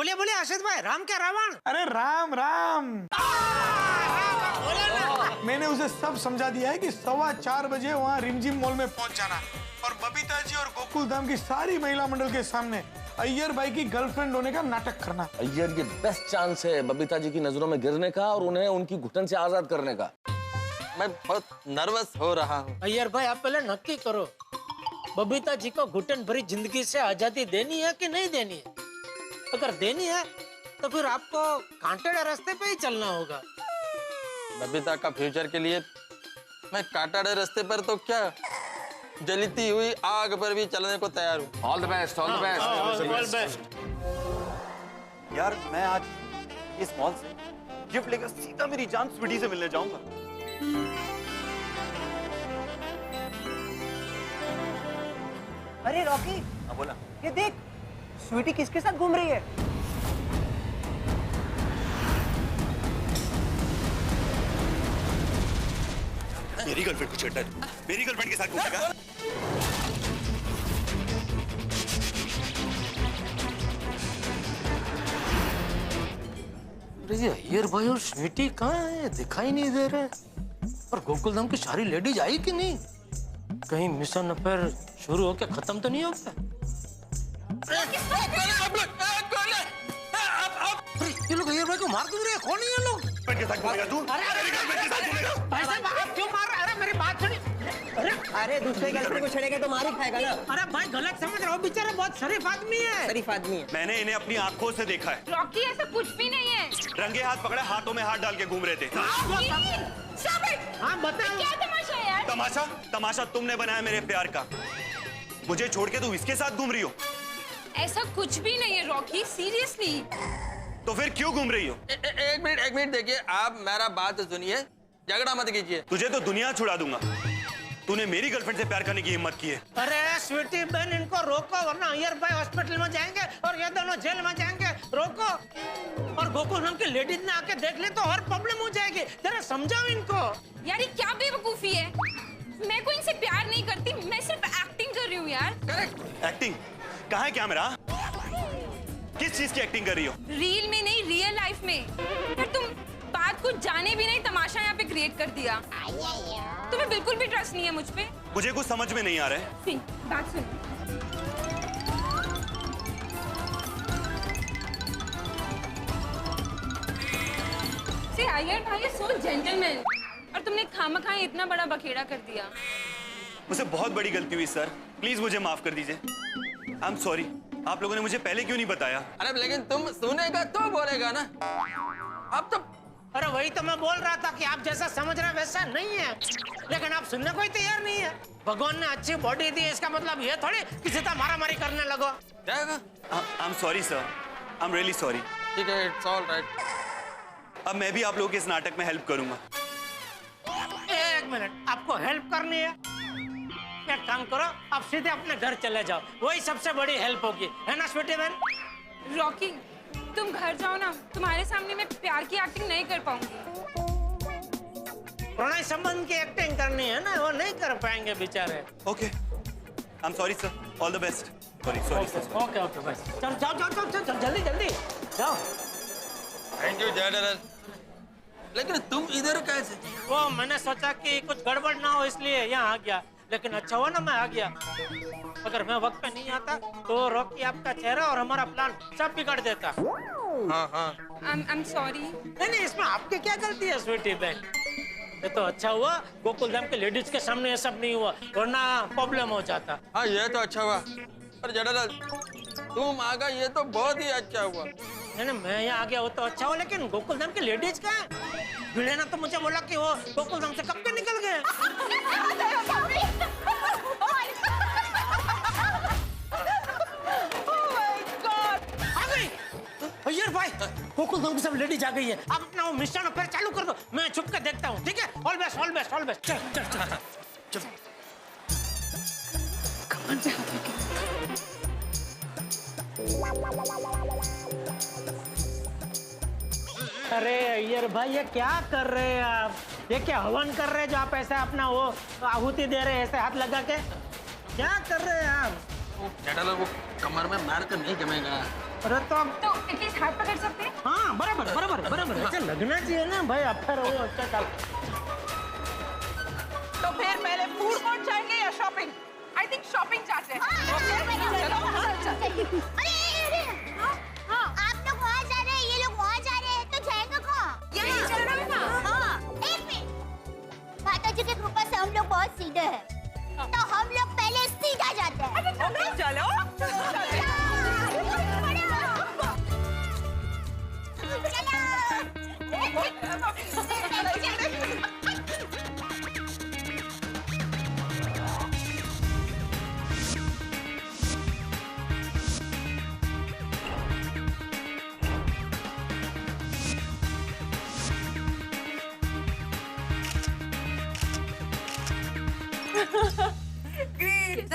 बोलिए बोलिए अर्षद भाई, राम क्या रावण? अरे राम राम। मैंने उसे सब समझा दिया है कि 4:15 बजे वहाँ रिमझिम मॉल में पहुँच जाना और बबीता जी और गोकुल धाम की सारी महिला मंडल के सामने अय्यर भाई की गर्लफ्रेंड होने का नाटक करना। अय्यर ये बेस्ट चांस है बबीता जी की नजरों में गिरने का और उन्हें उनकी घुटन से आजाद करने का। मैं बहुत नर्वस हो रहा हूँ। अय्यर भाई आप पहले नक्की करो, बबीता जी को घुटन भरी जिंदगी से आजादी देनी है कि नहीं देनी है? अगर देनी है तो फिर आपको कांटेदार रास्ते पे ही चलना होगा। बबीता का फ्यूचर के लिए मैं कांटेदार रास्ते पर तो क्या, जलती हुई आग पर भी चलने को तैयार हूँ। All the best, all the best. यार मैं आज इस मॉल से गिफ्ट लेकर सीधा मेरी जान स्वीटी से मिलने जाऊंगा। अरे रॉकी, हाँ बोला। ये देख, स्वीटी किसके साथ घूम रही है? मेरी गर्लफ्रेंड को छेड़ता है, मेरी गर्लफ्रेंड के साथ घूमेगा। ये अय्यर भाई और स्वीटी कहाँ है? दिखाई नहीं दे रहे। और गोकुल धाम की सारी लेडीज आई कि नहीं? कहीं मिशन अफेयर शुरू होके खत्म तो नहीं हो गया? ये लोग अय्यर भाई को मार क्यों रहे हैं? कौन है ये लोग? के साथ घूमेगा तू? मेरी गर्लफ्रेंड के साथ घूमेगा? भाई साहब आप क्यों मार रहे हैं? अरे मेरी बात सुनिए। अरे दूसरे गर्लफ्रेंड को छेड़ेगा तो मार ही खाएगा ना। अरे भाई गलत समझ रहे हो, बेचारा बहुत शरीफ आदमी है। शरीफ आदमी है। मैंने इन्हें अपनी आंखों से देखा है। रॉकी ऐसा कुछ भी नहीं है। रंगे हाथ पकड़े, हाथों में हाथ डाल के घूम रहे थे। हाँ बताओ। क्या तमाशा है यार? तमाशा? तमाशा तुमने बनाया मेरे प्यार का। मुझे छोड़ के तू इसके साथ घूम रही हो? ऐसा कुछ भी नहीं है रॉकी, सीरियसली। तो फिर क्यों घूम रही हो? एक मिनट देखिए, आप मेरा बात सुनिए, झगड़ा मत कीजिए। तुझे तो दुनिया छुड़ा दूंगा। तूने मेरी गर्लफ्रेंड से प्यार करने की हिम्मत की है। अरे स्वीटी बहन, इनको रोको वरना अय्यर भाई हॉस्पिटल में जाएंगे और ये दोनों जेल में जाएंगे। रोको। और गोकुल नाम की लेडीज ने आके देख ले तो और प्रॉब्लम हो जाएगी। जरा समझाओ इनको। यार ये क्या बेवकूफी है? मैं कोई इनसे प्यार नहीं करती, मैं सिर्फ एक्टिंग कर रही हूँ यार। करेक्ट। एक्टिंग? कहाँ है कैमरा? किस चीज की एक्टिंग कर रही हो? रील में नहीं, रियल लाइफ में। यार तुम बात कुछ जाने भी नहीं, तमाशा यहाँ पे क्रिएट कर दिया। तुम्हें बिल्कुल भी ट्रस्ट नहीं है मुझ पे। मुझे कुछ समझ में नहीं आ रहा है। सुन, बात सुन। से अय्यर भाई सो जेंटलमैन, और तुमने खामखा इतना बड़ा बखेड़ा कर दिया। मुझसे बहुत बड़ी गलती हुई सर, प्लीज मुझे माफ कर दीजिए। I am sorry. आप लोगों ने मुझे पहले क्यों नहीं बताया? अरे लेकिन तुम सुनेगा तो बोलेगा ना। अब तो अरे वही तो मैं बोल रहा था कि आप जैसा समझ रहे वैसा नहीं है, लेकिन आप सुनने को ही तैयार नहीं है। भगवान ने अच्छी बॉडी दी, इसका मतलब ये थोड़ी किसी से मारामारी करने लगो। जाएगा। I am sorry sir, I am really sorry. ठीक है, इट्स ऑल राइट। अब मैं भी आप लोगों के इस नाटक में हेल्प करूंगा। एक मिनट, आपको हेल्प करनी है? एक काम करो, आप सीधे अपने घर चले जाओ, वही सबसे बड़ी हेल्प होगी, है ना स्वीटी बहन? रॉकी तुम घर जाओ ना, तुम्हारे सामने मैं प्यार की एक्टिंग नहीं कर पाऊंगी। प्रणय संबंध की एक्टिंग करनी है ना, वो नहीं कर पाएंगे बेचारे। Okay, I am sorry sir, all the best. Sorry sorry sir. Okay okay बस, चल जाओ जाओ जाओ जाओ, जल्दी जल्दी जाओ। Thank you general. लेकिन तुम इधर कैसे? वो मैंने सोचा कि कुछ गड़बड़ ना हो इसलिए यहाँ आ गया, लेकिन अच्छा हुआ ना मैं आ गया। अगर मैं वक्त पे नहीं आता तो रॉकी आपका चेहरा और हमारा प्लान सब बिगाड़ देता। हाँ हाँ। I am sorry. नहीं, इसमें आपकी क्या गलती है स्वीटी बहन? ये तो अच्छा हुआ गोकुल धाम के लेडीज के सामने ये सब नहीं हुआ, वरना प्रॉब्लम हो जाता। हाँ ये तो अच्छा हुआ, पर जनरल तुम आ गए ये तो बहुत ही अच्छा हुआ। नहीं मैं यहाँ आ गया वो तो अच्छा हुआ, लेकिन गोकुल धाम के लेडीज का है? भिड़े ने तो मुझे बोला कि वो गोकुल धाम से कब के निकल गए। अय्यर भाई, गोकुल धाम की सब लेडीज आ गई है। आप अपना वो मिशन अफेयर चालू कर दो, मैं छुप के देखता हूँ, ठीक है? All best all best all best. चल चल चल चल। अरे अय्यर भाई ये क्या कर रहे हैं आप? ये क्या हवन कर रहे हैं जो आप ऐसे अपना वो आहुति दे रहे हैं ऐसे हाथ लगा के? क्या कर रहे हैं आप? जेठालाल वो कमर में मार कर नहीं जमेगा। अरे तो तो एटलीस्ट हाथ पकड़ सकते हैं। हाँ बराबर बराबर बराबर अच्छा लगना चाहिए ना भाई। अफेयर हो अच्छा चल। तो फिर पहले फूड कोर्ट जाएंगे या शॉपिंग? आई थिंक शॉपिंग जाते हैं। आप लोग वहाँ जा रहे हैं, ये लोग वहाँ जा रहे हैं, तो जाएगा कहाँ? यही चल रहा है ना। हाँ, एक मिनट। माता जी की कृपा से हम लोग बहुत सीधे हैं, तो हम लोग पहले सीधा जाते हैं। चलो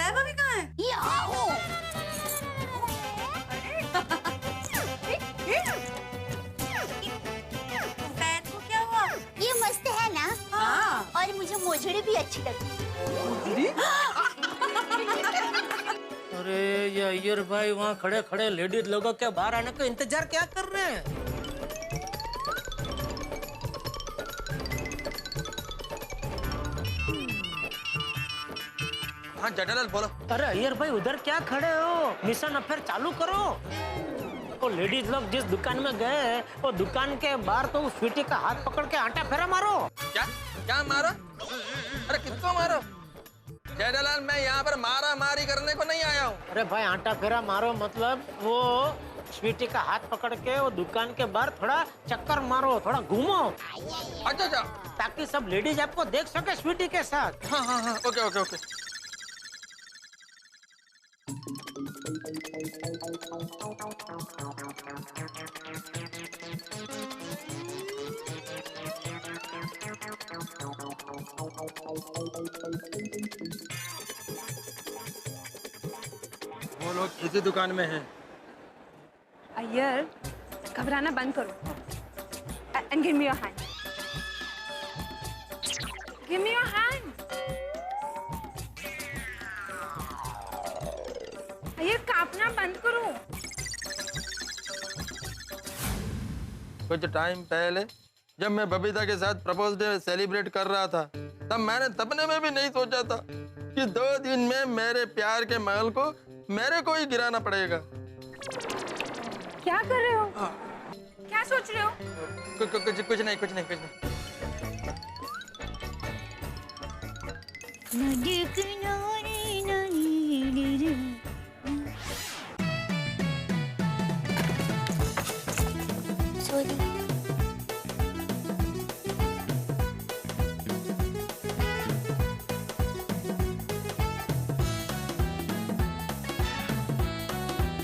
भाभी कहाँ है? ये आओ। पैर को क्या हुआ? ये मस्त है ना? हाँ। और मुझे मोजड़ी भी अच्छी लगती है। अरे ये अय्यर भाई वहाँ खड़े खड़े लेडीज लोगों के बाहर आने का इंतजार क्या कर रहे हैं? हाँ जेठालाल बोलो। अरे अय्यर भाई उधर क्या खड़े हो? मिशन अफेयर चालू करो। वो लेडीज लोग जिस दुकान में गए हैं, वो दुकान के बाहर तो उस स्वीटी का हाथ पकड़ के आटा फेरा मारो। क्या क्या मारो? अरे किसको मारो? जेठालाल मैं यहाँ पर मारा मारी करने को नहीं आया हूँ। अरे भाई आटा फेरा मारो मतलब वो स्वीटी का हाथ पकड़ के वो दुकान के बाहर थोड़ा चक्कर मारो, थोड़ा घूमो, अच्छा अच्छा। ताकि सब लेडीज आपको देख सके स्वीटी के साथ। हाँ हाँ हाँ ओके ओके ओके। वो लोग इसी दुकान में हैं। अय्यर घबराना बंद करो and give me your hand. Give me your hand. Iyer कांपना बंद करो। कुछ टाइम पहले जब मैं बबीता के साथ प्रपोज डे सेलिब्रेट कर रहा था, तब मैंने सपने में भी नहीं सोचा था कि 2 दिन में मेरे प्यार के महल को मेरे को ही गिराना पड़ेगा। क्या कर रहे हो? क्या सोच रहे हो? कुछ नहीं कुछ नहीं कुछ नहीं। नदी किनारे नदी सॉरी।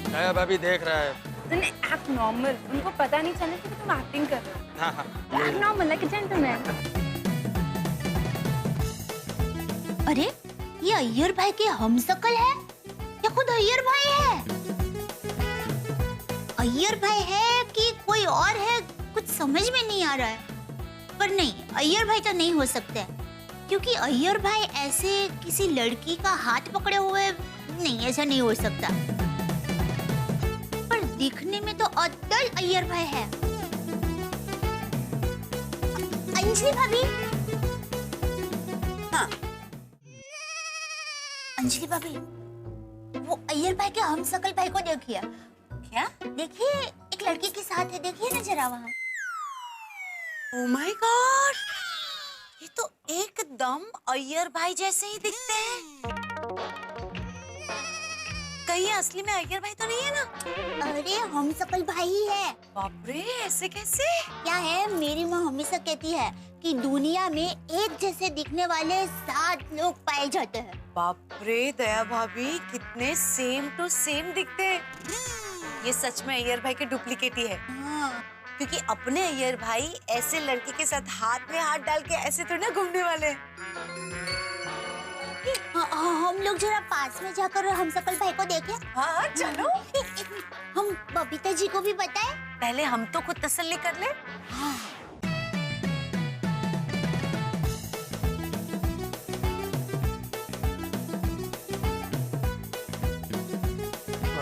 दया भाभी देख रहा है। नहीं एक्ट नॉर्मल। उनको पता नहीं चला कि तुम एक्टिंग कर रहे हो। हाँ हाँ act normal like a gentleman. अरे ये अय्यर भाई के हमशक्ल है या खुद अय्यर भाई है? अय्यर भाई है कि कोई और है, कुछ समझ में नहीं आ रहा है। पर नहीं, अय्यर भाई तो नहीं हो सकते, क्योंकि अय्यर भाई ऐसे किसी लड़की का हाथ पकड़े हुए नहीं, ऐसा नहीं हो सकता। पर दिखने में तो अद्दल अय्यर भाई है। अंजलि भाभी। हाँ अंजलि भाभी, वो अय्यर भाई के हमशक्ल भाई को देखिए। क्या? देखिए एक लड़की के साथ है, देखिए ना जरा वहाँ। ओह माय गॉड, ये तो एकदम अय्यर भाई जैसे ही दिखते हैं। कहीं असली में अय्यर भाई तो नहीं है ना? अरे हमशक्ल भाई ही है। बाप रे, ऐसे कैसे? क्या है, मेरी माँ हमेशा कहती है कि दुनिया में एक जैसे दिखने वाले 7 लोग पाए जाते हैं। बाप रे दया भाभी, कितने सेम टू सेम दिखते हैं। ये सच में अय्यर भाई के डुप्लीकेट ही है। हाँ। क्योंकि अपने अय्यर भाई ऐसे लड़के के साथ हाथ में हाथ डाल के ऐसे थोड़ी ना घूमने वाले। हम लोग जरा पास में जाकर हमशक्ल भाई को देखें। हाँ चलो। हम बबीता जी को भी बताएं। पहले हम तो खुद तसल्ली कर ले। हाँ।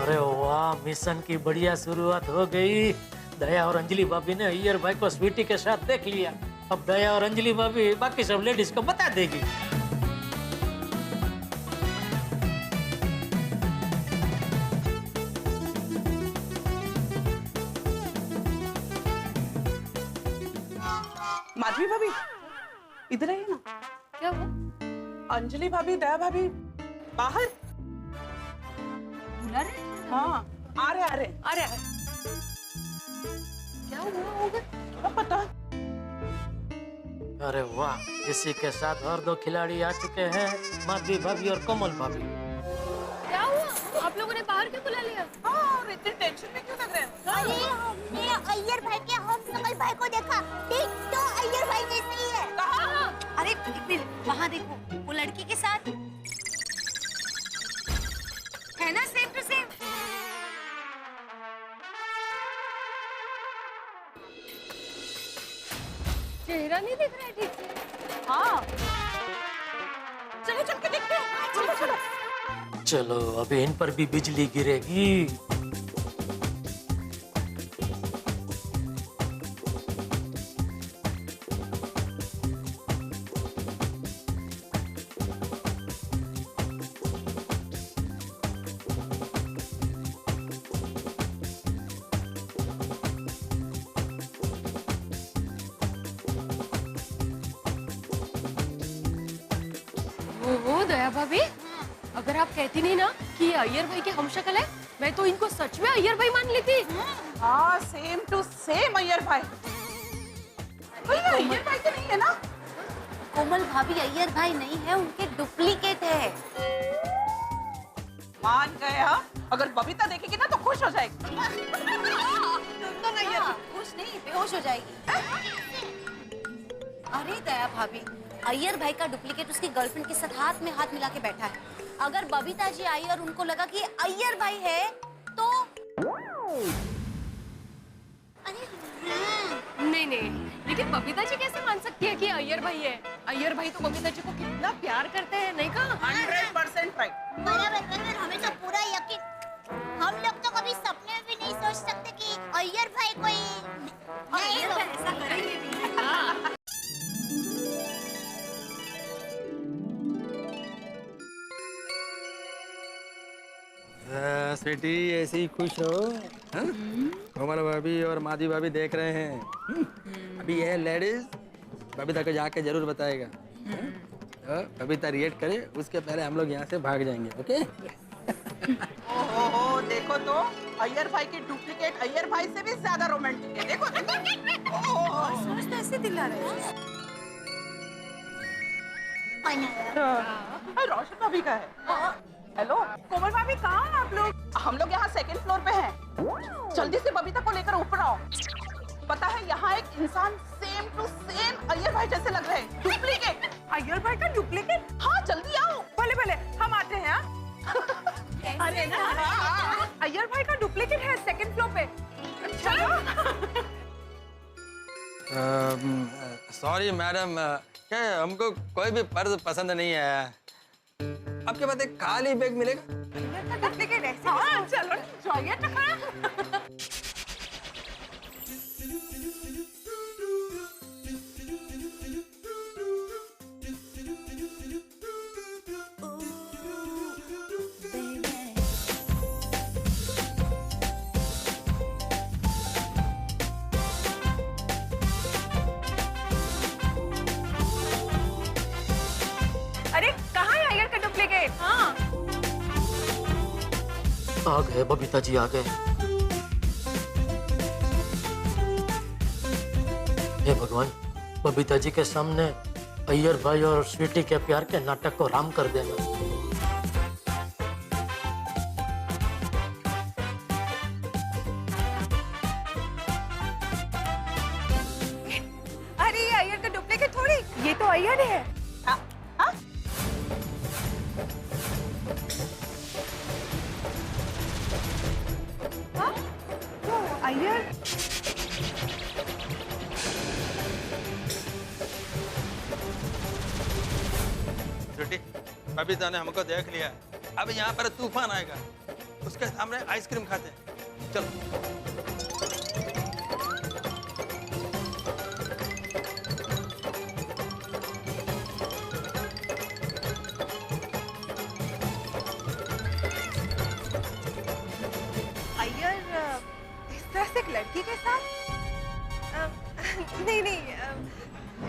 अरे वाह, मिशन की बढ़िया शुरुआत हो गई। दया और अंजलि भाभी ने अय्यर भाई को स्वीटी के साथ देख लिया। अब दया और अंजलि भाभी बाकी सब लेडीज को बता देगी। माधवी भाभी इधर आइए ना। क्या हुआ? अंजलि भाभी, दया भाभी बाहर बुला रहे? हाँ आ रहे आ रहे। अरे क्या हुआ होगा? क्या पता। अरे वाह, इसी के साथ और दो खिलाड़ी आ चुके हैं, माधवी भाभी और कोमल भाभी। क्या हुआ? आप लोगों ने बाहर क्यों बुला लिया? हाँ और इतने टेंशन में क्यों लग रहे हैं? अरे हमने अय्यर भाई के हम सकल भाई को देखा, ठीक तो अय्यर भाई जैसे ही है। कहाँ? अरे वहाँ देखो, वो लड़की के साथ है ना, सेम टू सेम। चेहरा नहीं दिख रहा है ठीक से। हाँ चलो चल के देखते हैं। चलो चलो। चलो अभी इन पर भी बिजली गिरेगी। वो दया भाभी, अगर आप कहती नहीं ना कि ये अय्यर भाई के हमशक्ल है, मैं तो इनको सच में अय्यर भाई मान लेती। हाँ सेम टू सेम अय्यर भाई। अय्यर भाई तो नहीं है ना? कोमल भाभी अय्यर भाई नहीं है, उनके डुप्लीकेट है। मान गया। अगर बबीता देखेगी ना तो खुश हो जाएगी। हाँ, खुश नहीं, बेहोश हो जाएगी। अरे दया भाभी, अय्यर भाई का डुप्लीकेट उसकी गर्लफ्रेंड के साथ हाथ में हाथ मिला के बैठा है। अगर बबीता जी आई और उनको लगा कि अय्यर भाई है तो नहीं नहीं, लेकिन बबीता जी कैसे मान सकती है कि अय्यर भाई है? अय्यर भाई तो बबीता जी को कितना प्यार करते हैं, नहीं कहा? 100% राइट। बराबर, हमें तो पूरा यकीन। हम लोग तो कभी सपने में भी नहीं सोच सकते कि अय्यर भाई कोई नहीं हो। ऐसा करेंगे भी। हाँ। स्वीटी ऐसे ही खुश हो। हाँ? कोमल भाभी और माधवी भाभी देख रहे हैं। अभी ये लेडीज बबीता को जाके जरूर बताएगा। तो बबीता रिएक्ट करे उसके पहले हम लोग यहाँ से भाग जाएंगे। ओके? ओहो देखो तो, अय्यर भाई के डुप्लीकेट अय्यर भाई से भी ज्यादा रोमांटिक है। देखो देखो। ओहो सोच तो ऐसे दिला रहे हैं। रोशन भाभी का है। हेलो कोमल भाभी, कहाँ हैं आप लोग? हम लोग यहाँ सेकंड फ्लोर पे हैं। जल्दी से बबीता को लेकर ऊपर आओ। पता है यहाँ एक इंसान सेम टू सेम अय्यर भाई जैसे लग रहे हैं। डुप्लीकेट। अय्यर भाई का डुप्लीकेट? हाँ जल्दी आओ। भले भले हम आते हैं। अरे ना, अय्यर भाई का डुप्लीकेट है सेकंड फ्लोर पे। सॉरी मैडम, क्या हमको कोई भी पर्स पसंद नहीं आया। आपके पास एक खाली बैग मिलेगा? डुप्लीकेट ऐसे? हाँ चलो जाइए तो। अरे कहाँ है अय्यर का डुप्लीकेट? हाँ आ गए बबीता जी, आ गए। हे भगवान, बबीता जी के सामने अय्यर भाई और स्वीटी के प्यार के नाटक को राम कर देना। अरे ये अय्यर का डुप्लीकेट थोड़ी, ये तो अय्यर है। हाँ? हाँ? हाँ? तो अय्यर स्वीटी, बबीता ने हमको देख लिया। अब यहाँ पर तूफान आएगा। उसके सामने आइसक्रीम खाते हैं। चलो। अय्यर इस तरह से एक लड़की के साथ नहीं,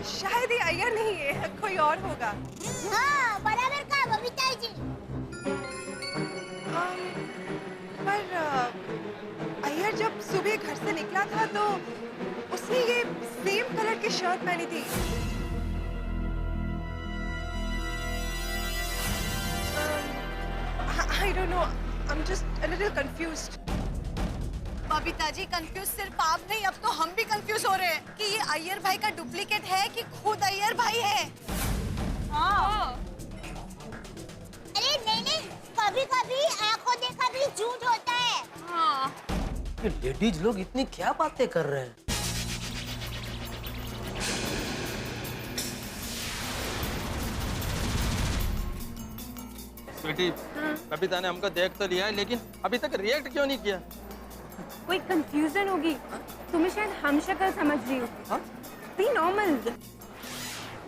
शायद ये अय्यर नहीं है, कोई और होगा। हाँ, बराबर कहा बबीता जी। पर अय्यर जब सुबह घर से निकला था तो उसने ये सेम कलर की शर्ट पहनी थी। I don't know. I'm just a little confused. Babita ji confuse सिर्फ आप नहीं, अब तो हम भी कंफ्यूज हो रहे हैं कि ये अय्यर भाई का डुप्लीकेट है कि खुद अय्यर भाई है। हाँ। अरे नहीं, कभी कभी आंखों देखा भी झूठ होता है। हाँ। ये लेडीज लोग इतनी क्या बातें कर रहे हैं? स्वीटी, बबीता ने हमको देख तो लिया है, लेकिन अभी तक रिएक्ट क्यों नहीं किया? कोई कंफ्यूजन होगी, तुम्हें शायद हम शक्ल समझ रही हो। हाँ? Be normal.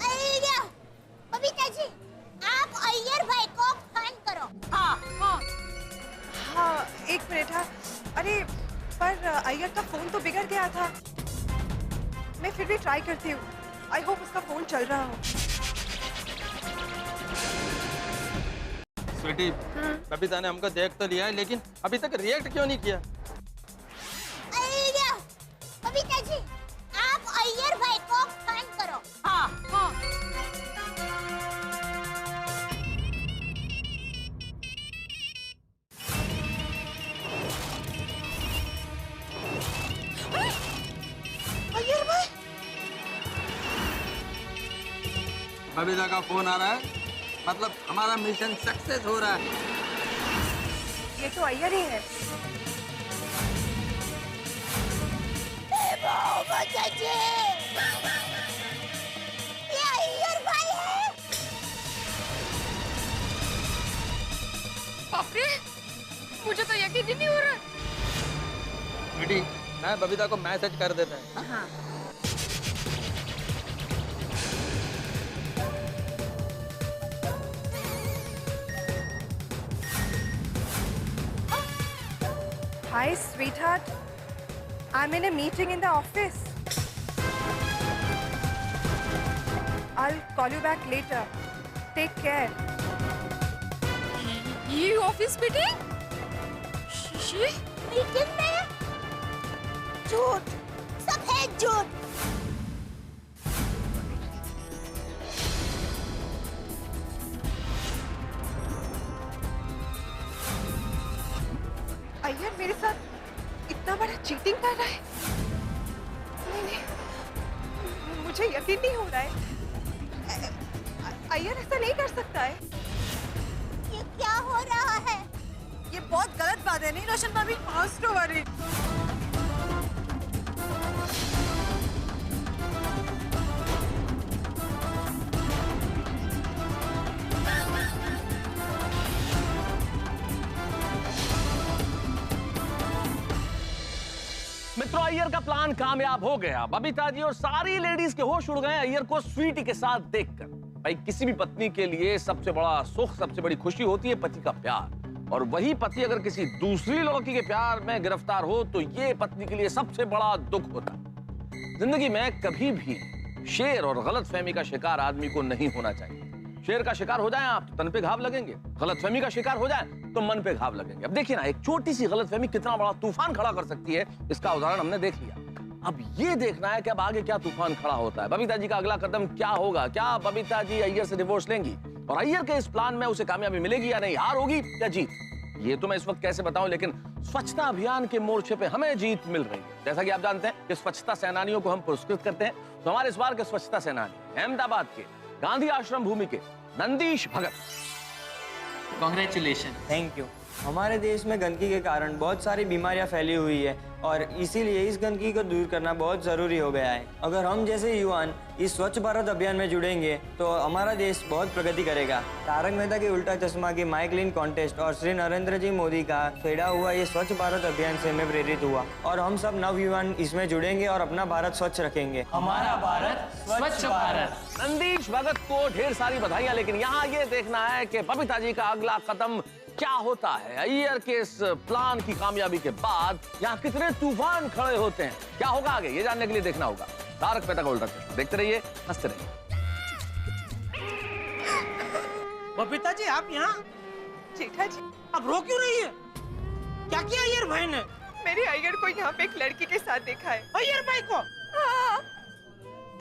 अय्या, बबीता जी, आप अय्यर भाई को फोन करो। हाँ, एक मिनट। हाँ, अरे पर अय्यर का फोन तो बिगड़ गया था। मैं फिर भी ट्राई करती हूँ। आई होप उसका फोन चल रहा हो। स्वीटी, बबीता ने हमको देख तो लिया है, लेकिन अभी तक रिएक्ट क्यों नहीं किया? अय्या, बबीता जी, आप अय्यर भाई को फोन करो। अय्यर भाई, बबीता का फोन आ रहा है, मतलब हमारा मिशन सक्सेस हो रहा है। ये तो अय्यर ही है। बबीता जी, ये अय्यर भाई है। बाप रे, मुझे तो यकीन ही नहीं हो रहा। स्वीटी, मैं बबीता को मैसेज कर देता हूँ। हाँ। Hi, sweetheart. I'm in a meeting in the office. I'll call you back later. Take care. ये ऑफिस मीटिंग? मीटिंग में झूठ, सफेद झूठ। अय्यर मेरे साथ इतना बड़ा चीटिंग कर रहा है। नहीं, मुझे यकीन नहीं हो रहा है। अय्यर ऐसा नहीं कर सकता है। ये क्या हो रहा है? ये बहुत गलत बात है, नहीं रोशन भाभी? तो वरी। मित्रों, अय्यर का प्लान कामयाब हो गया। बबीता जी और सारी लेडीज के होश उड़ गए अय्यर को स्वीटी के साथ देखकर। भाई, किसी भी पत्नी के लिए सबसे बड़ा सुख, सबसे बड़ी खुशी होती है पति का प्यार। और वही पति अगर किसी दूसरी लड़की के प्यार में गिरफ्तार हो तो ये पत्नी के लिए सबसे बड़ा दुख होता है। जिंदगी में कभी भी शेर और गलतफहमी का शिकार आदमी को नहीं होना चाहिए। शेर का शिकार हो जाए आप तो तन पे घाव लगेंगे, गलतफहमी का शिकार हो जाए तो मन पे घाव लगेंगे। अब देखिए ना, एक छोटी सी गलतफहमी कितना बड़ा तूफान खड़ा कर सकती है, इसका उदाहरण हमने देख लिया। अब ये देखना है कि अब आगे क्या तूफान खड़ा होता है। बबीता जी का अगला कदम क्या होगा? क्या बबीता जी अय्यर से डिवोर्स लेंगी और अय्यर के इस प्लान में उसे कामयाबी मिलेगी या नहीं? हार होगी या जीत? ये तो मैं इस वक्त कैसे बताऊं, लेकिन स्वच्छता अभियान के मोर्चे पे हमें जीत मिल रही है। जैसा कि आप जानते हैं कि स्वच्छता सेनानियों को हम पुरस्कृत करते हैं, तो हमारे इस बार के स्वच्छता सेनानी अहमदाबाद के गांधी आश्रम भूमि के नंदीश भगत। कॉन्ग्रेचुलेशन। Thank you. हमारे देश में गंदगी के कारण बहुत सारी बीमारियां फैली हुई है और इसीलिए इस गंदगी को दूर करना बहुत जरूरी हो गया है। अगर हम जैसे युवान इस स्वच्छ भारत अभियान में जुड़ेंगे तो हमारा देश बहुत प्रगति करेगा। तारक मेहता की उल्टा चश्मा की माई क्लीन कॉन्टेस्ट और श्री नरेंद्र जी मोदी का छेड़ा हुआ ये स्वच्छ भारत अभियान से मैं प्रेरित हुआ और हम सब नवयुवान इसमें जुड़ेंगे और अपना भारत स्वच्छ रखेंगे। हमारा भारत स्वच्छ भारत। नंदीश भगत को ढेर सारी बधाइयां, लेकिन यहाँ ये देखना है कि बबीता जी का अगला कदम क्या होता है। अय्यर के इस प्लान की कामयाबी के बाद यहाँ कितने तूफान खड़े होते हैं, क्या होगा आगे ये जानने के लिए देखना होगा तारक मेहता का उल्टा चश्मा। देखते रहिए, हंसते रहिए। बबीता जी आप यहाँ? जेठा जी, अब रो क्यों रही है? क्या किया अय्यर भाई ने? मेरे अय्यर को यहाँ पे एक लड़की के साथ देखा है। अय्यर भाई को? हाँ,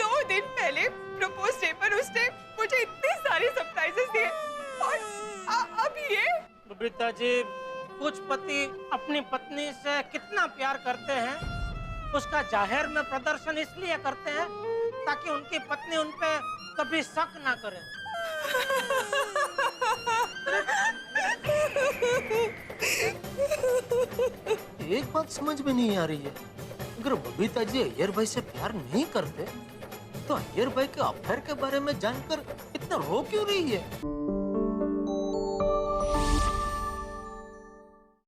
2 दिन पहले प्रपोज डे पर उसने मुझे इतने सारे सरप्राइजेस दिए और अब ये। बबीता जी, कुछ पति अपनी पत्नी से कितना प्यार करते हैं उसका जाहिर में प्रदर्शन इसलिए करते हैं ताकि उनकी पत्नी उन पे कभी शक ना करे। एक बात समझ में नहीं आ रही है, अगर बबीता जी अय्यर भाई से प्यार नहीं करते तो अय्यर भाई के अफेयर के बारे में जानकर इतना रो क्यों रही है?